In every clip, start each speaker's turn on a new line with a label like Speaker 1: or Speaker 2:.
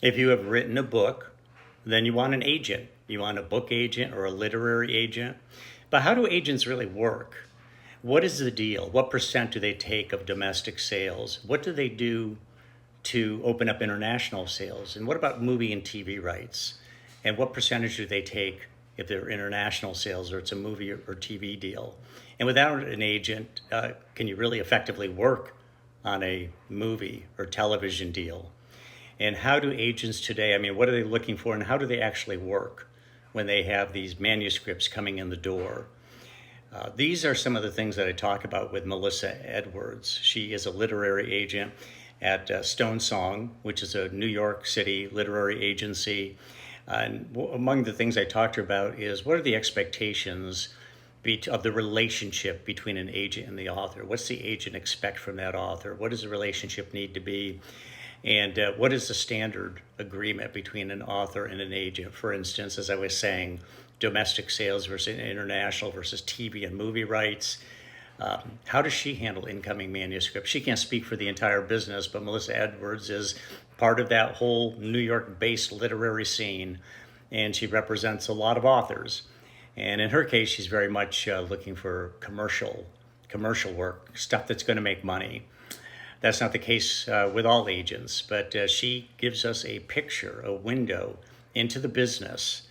Speaker 1: If you have written a book, then you want an agent. You want a book agent or a literary agent. But how do agents really work? What is the deal? What percent do they take of domestic sales? What do they do to open up international sales? And what about movie and TV rights? And what percentage do they take if they're international sales or it's a movie or TV deal? And without an agent, can you really effectively work on a movie or television deal? And how do agents today, I mean, what are they looking for and how do they actually work when they have these manuscripts coming in the door? These are some of the things that I talk about with Melissa Edwards. She is a literary agent at Stone Song, which is a New York City literary agency. And among the things I talked to her about is what are the expectations of the relationship between an agent and the author? What's the agent expect from that author? What does the relationship need to be? And what is the standard agreement between an author and an agent? For instance, as I was saying, domestic sales versus international versus TV and movie rights. How does she handle incoming manuscripts? She can't speak for the entire business, but Melissa Edwards is part of that whole New York-based literary scene, and she represents a lot of authors. And in her case, she's very much looking for commercial work, stuff that's going to make money. That's not the case with all agents, but she gives us a picture, a window into the business.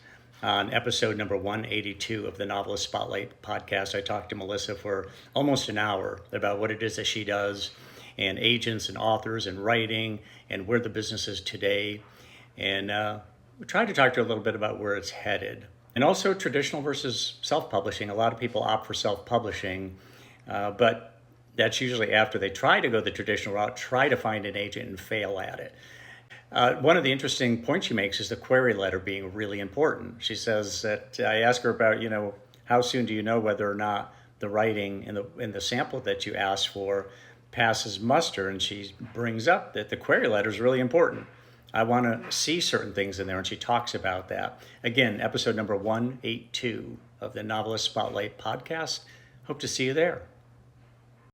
Speaker 1: On episode number 182 of the Novelist Spotlight podcast, I talked to Melissa for almost an hour about what it is that she does, and agents and authors and writing, and where the business is today. And we tried to talk to her a little bit about where it's headed. And also traditional versus self-publishing. A lot of people opt for self-publishing, but that's usually after they try to go the traditional route, try to find an agent and fail at it. One of the interesting points she makes is the query letter being really important. She says that I ask her about, how soon do you know whether or not the writing in the sample that you asked for passes muster? And she brings up that the query letter is really important. I want to see certain things in there, and she talks about that. Again, episode number 182 of the Novelist Spotlight podcast. Hope to see you there.